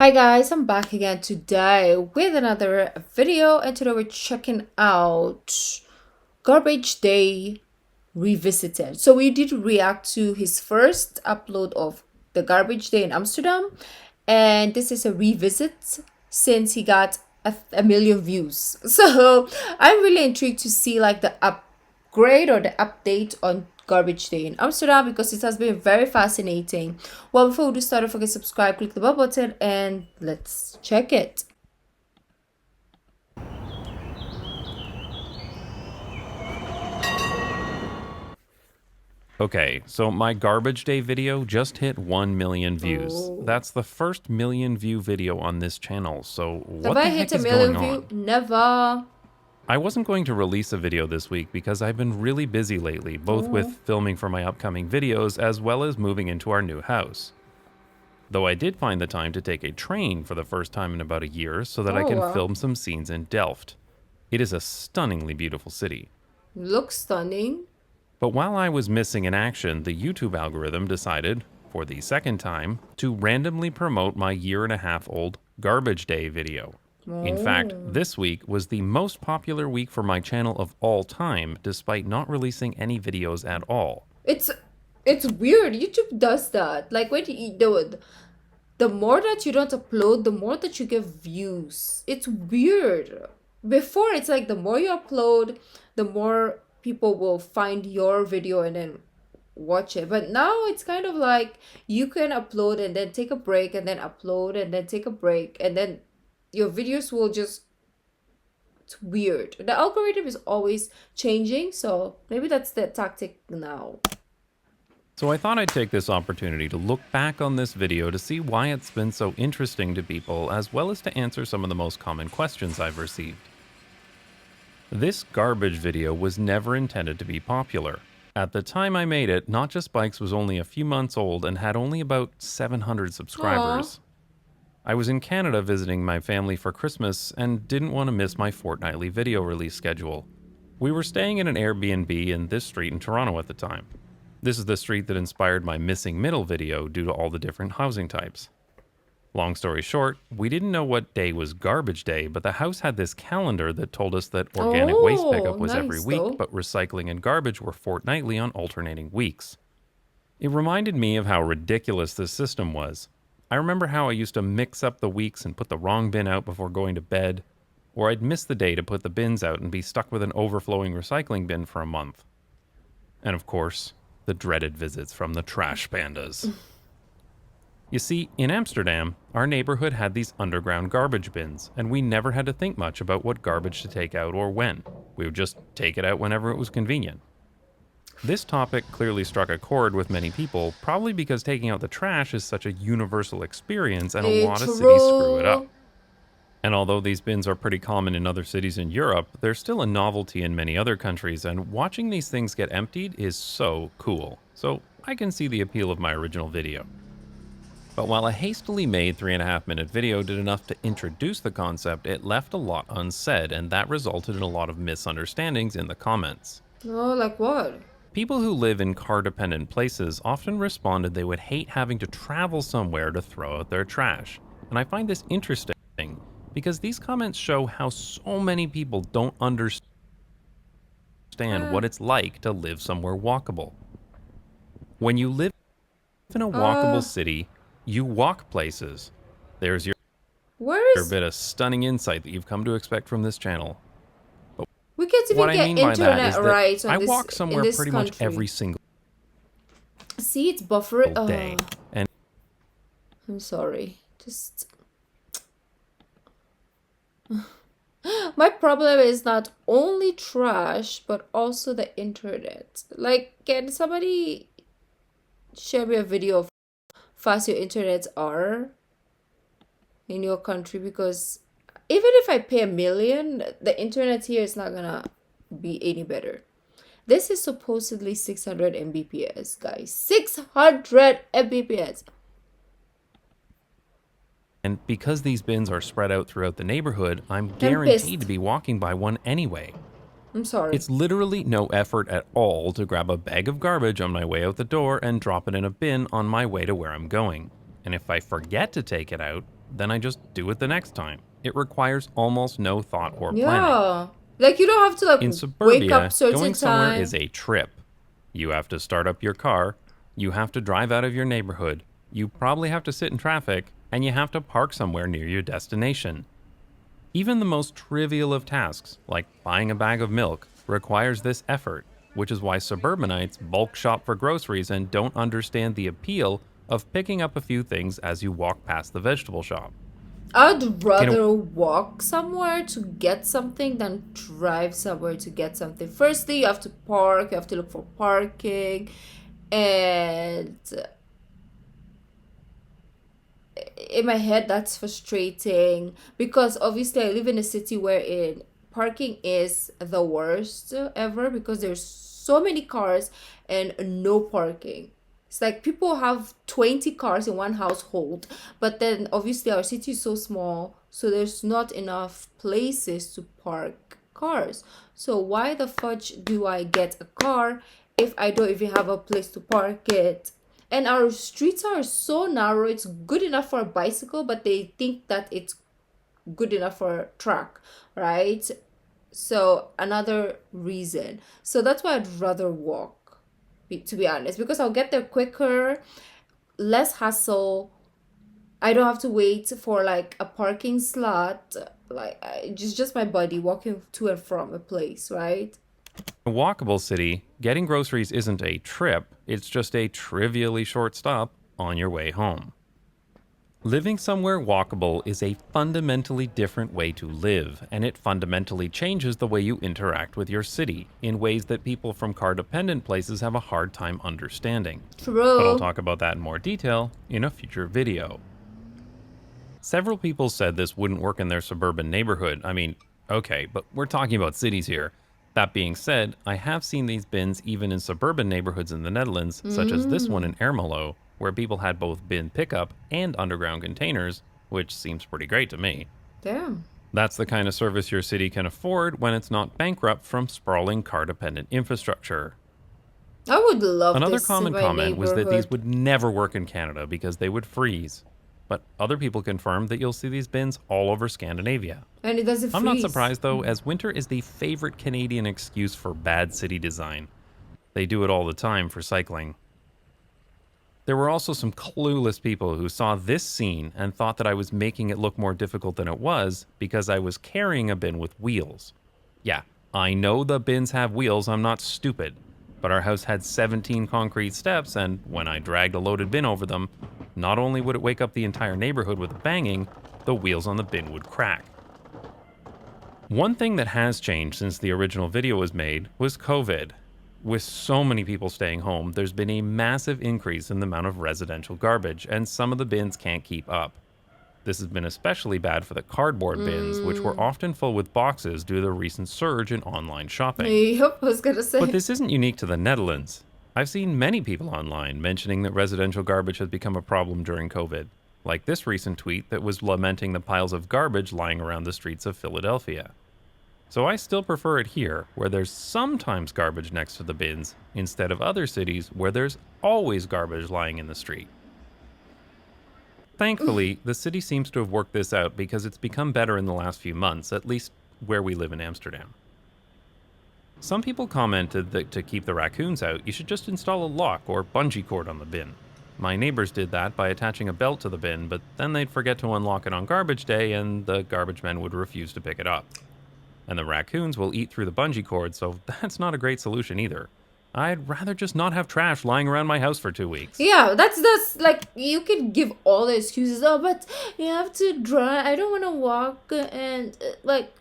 Hi guys, I'm back again today with another video, and today we're checking out Garbage Day Revisited. So we did react to his first upload of the Garbage Day in Amsterdam, and this is a revisit since he got a million views. So I'm really intrigued to see like the upgrade or the update on Garbage Day in Amsterdam because it has been very fascinating. Well, before we do start, don't forget to subscribe, click the bell button, and let's check it. Okay, so my garbage day video just hit 1 million views. Oh. That's the first million view video on this channel, so Have what I the hit heck a is million going view? on? Never. I wasn't going to release a video this week because I've been really busy lately, both with Oh. filming for my upcoming videos as well as moving into our new house. Though I did find the time to take a train for the first time in about a year so that I Oh can wow. film some scenes in Delft. It is a stunningly beautiful city. Looks stunning. But while I was missing in action, the YouTube algorithm decided, for the second time, to randomly promote my year-and-a-half-old Garbage Day video. In fact, Oh. this week was the most popular week for my channel of all time, despite not releasing any videos at all. It's it's weird. YouTube does that. Like when you do it, the more that you don't upload, the more that you get views. It's weird. Before, it's like the more you upload, the more people will find your video and then watch it. But now it's kind of like you can upload and then take a break and then upload and then take a break and then your videos will just, it's weird. The algorithm is always changing, so maybe that's the tactic now. So I thought I'd take this opportunity to look back on this video to see why it's been so interesting to people, as well as to answer some of the most common questions I've received. This garbage video was never intended to be popular. At the time I made it, Not Just Bikes was only a few months old and had only about 700 Aw. subscribers. I was in Canada visiting my family for Christmas and didn't want to miss my fortnightly video release schedule. We were staying in an Airbnb in this street in Toronto at the time. This is the street that inspired my Missing Middle video due to all the different housing types. Long story short, we didn't know what day was garbage day, but the house had this calendar that told us that organic waste Oh, pickup was every nice week, though. but recycling and garbage were fortnightly on alternating weeks. It reminded me of how ridiculous this system was. I remember how I used to mix up the weeks and put the wrong bin out before going to bed, or I'd miss the day to put the bins out and be stuck with an overflowing recycling bin for a month. And of course, the dreaded visits from the trash pandas. You see, in Amsterdam, our neighborhood had these underground garbage bins, and we never had to think much about what garbage to take out or when. We would just take it out whenever it was convenient. This topic clearly struck a chord with many people, probably because taking out the trash is such a universal experience and a lot of cities screw it up. True. And although these bins are pretty common in other cities in Europe, they're still a novelty in many other countries, and watching these things get emptied is so cool. So I can see the appeal of my original video. But while a hastily made 3.5-minute video did enough to introduce the concept, it left a lot unsaid, and that resulted in a lot of misunderstandings in the comments. Oh, like what? People who live in car-dependent places often responded they would hate having to travel somewhere to throw out their trash. And I find this interesting because these comments show how so many people don't understand what it's like to live somewhere walkable. When you live in a walkable city, you walk places. There's your Where is bit of stunning insight that you've come to expect from this channel. we can't even What I get mean by that is internet that right I on this walk in somewhere this pretty country. much every single See, it's buffering. day. And I'm sorry. Just my problem is not only trash but also the internet. Like, can somebody share me a video of how fast your internets are in your country? Because even if I pay a million, the internet here is not gonna be any better. This is supposedly 600 Mbps, guys. 600 Mbps. And because these bins are spread out throughout the neighborhood, I'm I'm guaranteed to pissed. be walking by one anyway. I'm sorry. It's literally no effort at all to grab a bag of garbage on my way out the door and drop it in a bin on my way to where I'm going. And if I forget to take it out, then I just do it the next time. It requires almost no thought or planning. Yeah. Like you don't have to like In wake up suburbia, certain going somewhere time. is a trip. You have to start up your car, you have to drive out of your neighborhood, you probably have to sit in traffic, and you have to park somewhere near your destination. Even the most trivial of tasks, like buying a bag of milk, requires this effort, which is why suburbanites bulk shop for groceries and don't understand the appeal of picking up a few things as you walk past the vegetable shop. I'd In a rather walk somewhere to get something than drive somewhere to get something. Firstly, you have to park, you have to look for parking, and in my head that's frustrating because obviously I live in a city wherein parking is the worst ever because there's so many cars and no parking. It's like people have 20 cars in one household, but then obviously our city is so small, so there's not enough places to park cars. So why the fudge do I get a car if I don't even have a place to park it? And our streets are so narrow, it's good enough for a bicycle, but they think that it's good enough for a truck, right? So another reason. So that's why I'd rather walk, to be honest, because I'll get there quicker, less hassle. I don't have to wait for like a parking slot. Just my body walking to and from a place, right? walkable city, getting groceries isn't a trip, it's just a trivially short stop on your way home. Living somewhere walkable is a fundamentally different way to live, and it fundamentally changes the way you interact with your city in ways that people from car dependent places have a hard time understanding. But I'll True. talk about that in more detail in a future video. Several people said this wouldn't work in their suburban neighborhood. I mean, okay, but we're talking about cities here. That being said, I have seen these bins even in suburban neighborhoods in the Netherlands, such as this one in Ermelo, where people had both bin pickup and underground containers, which seems pretty great to me. Damn. That's the kind of service your city can afford when it's not bankrupt from sprawling car dependent infrastructure. I would love Another this in common my comment was that these neighborhood. would never work in Canada because they would freeze. But other people confirmed that you'll see these bins all over Scandinavia. And it doesn't I'm not freeze. surprised though, as winter is the favorite Canadian excuse for bad city design. They do it all the time for cycling. There were also some clueless people who saw this scene and thought that I was making it look more difficult than it was because I was carrying a bin with wheels. Yeah, I know the bins have wheels, I'm not stupid. But our house had 17 concrete steps, and when I dragged a loaded bin over them, not only would it wake up the entire neighborhood with a banging, the wheels on the bin would crack. One thing that has changed since the original video was made was COVID. With so many people staying home, there's been a massive increase in the amount of residential garbage, and some of the bins can't keep up. This has been especially bad for the cardboard bins, which were often full with boxes due to the recent surge in online shopping. Yep, I was gonna But say. this isn't unique to the Netherlands. I've seen many people online mentioning that residential garbage has become a problem during COVID, like this recent tweet that was lamenting the piles of garbage lying around the streets of Philadelphia. So I still prefer it here, where there's sometimes garbage next to the bins, instead of other cities where there's always garbage lying in the street. Thankfully, the city seems to have worked this out because it's become better in the last few months, at least where we live in Amsterdam. Some people commented that to keep the raccoons out, you should just install a lock or bungee cord on the bin. My neighbors did that by attaching a belt to the bin, but then they'd forget to unlock it on garbage day and the garbage men would refuse to pick it up. And the raccoons will eat through the bungee cord, so that's not a great solution either. I'd rather just not have trash lying around my house for 2 weeks. Yeah, that's like you can give all the excuses. Oh, but you have to drive. I don't want to walk, and like,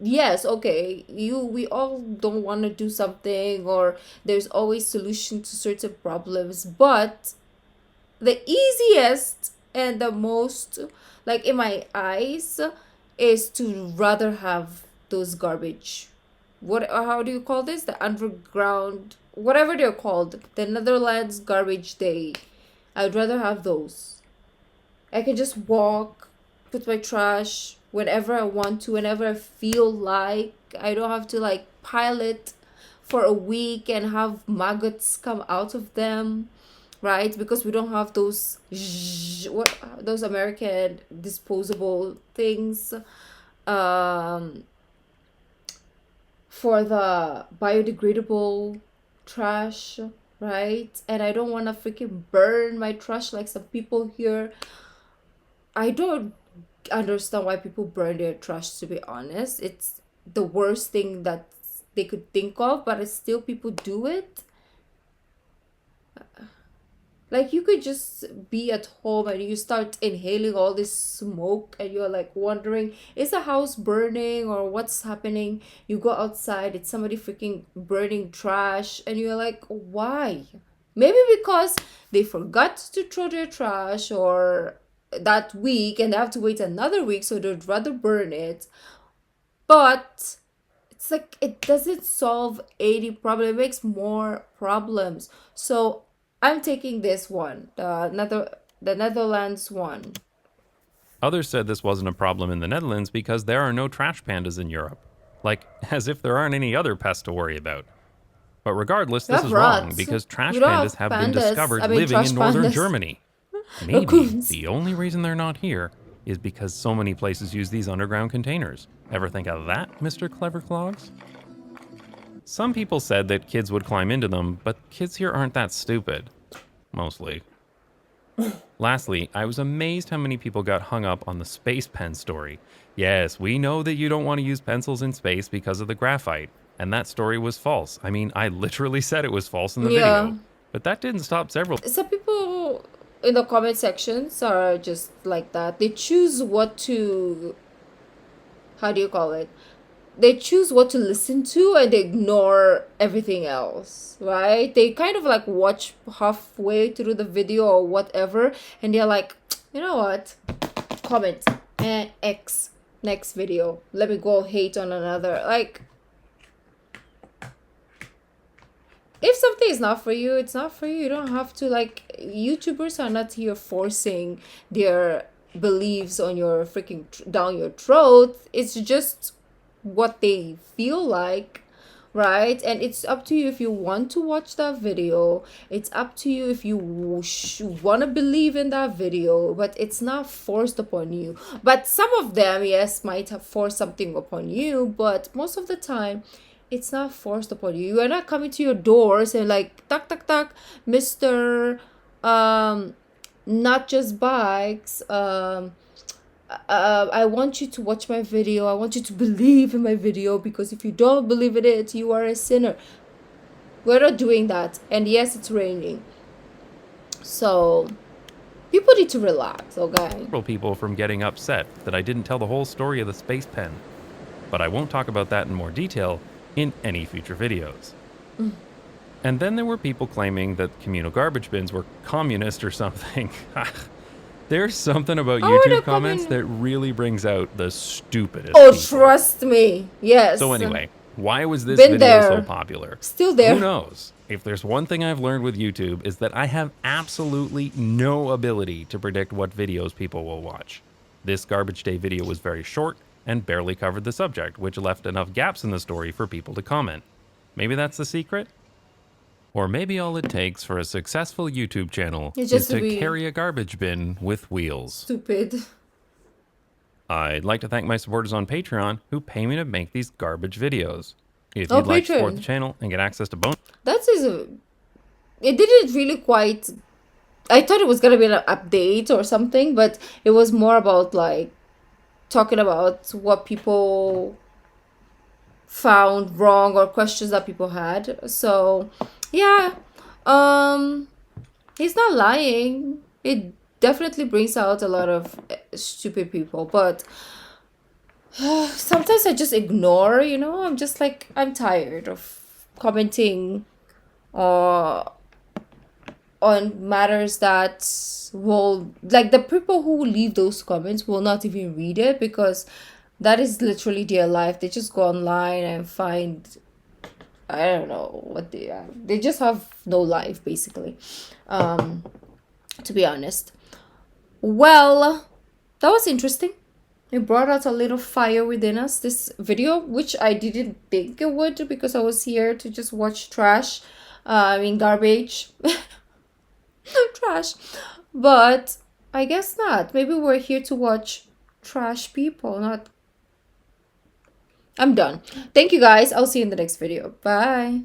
yes, okay. We all don't want to do something, or there's always solution to certain problems. But the easiest and the most, like in my eyes, is to rather have those garbage, what, how do you call this, the underground, whatever they're called, the Netherlands garbage day. I'd rather have those. I can just walk, put my trash whenever I want to, whenever I feel like. I don't have to like pile it for a week and have maggots come out of them. right? Because we don't have those what those American disposable things um for the biodegradable trash, right? And I don't want to freaking burn my trash like some people here. I don't understand why people burn their trash, to be honest. It's the worst thing that they could think of, but it's still people do it. Like you could just be at home and you start inhaling all this smoke and you're like wondering, is the house burning or what's happening? You go outside, it's somebody freaking burning trash and you're like, why? Maybe because they forgot to throw their trash or that week and they have to wait another week, so they'd rather burn it. But it's like it doesn't solve any problem, it makes more problems. So I'm taking this one, the Netherlands one. Others said this wasn't a problem in the Netherlands because there are no trash pandas in Europe. Like, as if there aren't any other pests to worry about. But regardless, We this have is wrong rats. because We trash don't pandas have have been pandas. discovered I mean, living trash in northern pandas. Germany. Maybe Raccoons. the only reason they're not here is because so many places use these underground containers. Ever think of that, Mr. Clever Clogs? Some people said that kids would climb into them, but kids here aren't that stupid. Mostly. Lastly, I was amazed how many people got hung up on the space pen story. Yes, we know that you don't want to use pencils in space because of the graphite, and that story was false. I mean, I literally said it was false in the Yeah. video. But that didn't stop several Some people in the comment sections are just like that. They choose what to, how do you call it? They choose what to listen to and they ignore everything else, right? They kind of like watch halfway through the video or whatever, and they're like, you know what? Comment and X next video. Let me go hate on another. Like, if something is not for you, it's not for you. You don't have to, like, YouTubers are not here forcing their beliefs on your freaking down your throat. It's just what they feel like, right? And it's up to you if you want to watch that video. It's up to you if you want to believe in that video, but it's not forced upon you. But some of them, yes, might have forced something upon you, but most of the time it's not forced upon you. You are not coming to your doors and like, tak tak tak, Mr. Not just bikes, I want you to watch my video. I want you to believe in my video, because if you don't believe in it, you are a sinner. We're not doing that. And yes, it's raining. So people need to relax, okay? people from getting upset that I didn't tell the whole story of the space pen. But I won't talk about that in more detail in any future videos. And then there were people claiming that communal garbage bins were communist or something. There's something about How are YouTube they comments coming- that really brings out the stupidest Oh, people. trust me. Yes. So anyway, why was this Been video so there. popular? Still there. Who knows? If there's one thing I've learned with YouTube is that I have absolutely no ability to predict what videos people will watch. This Garbage Day video was very short and barely covered the subject, which left enough gaps in the story for people to comment. Maybe that's the secret? Or maybe all it takes for a successful YouTube channel It's is just to to be- carry a garbage bin with wheels. Stupid. I'd like to thank my supporters on Patreon who pay me to make these garbage videos. If Oh, you'd like to support Patreon. the channel and get access to bonus That is it didn't really quite. I thought it was gonna be an update or something, but it was more about like talking about what people found wrong or questions that people had. So yeah, he's not lying. It definitely brings out a lot of stupid people, but sometimes I just ignore, I'm just like, I'm tired of commenting uh, on matters that will, like, the people who leave those comments will not even read it, because that is literally their life. They just go online and find, I don't know what they are. They just have no life, basically, to be honest. Well, that was interesting. It brought out a little fire within us, this video, which I didn't think it would, because I was here to just watch trash. I mean, garbage. Trash. But I guess not. Maybe we're here to watch trash people, not. I'm done. Thank you guys. I'll see you in the next video. Bye.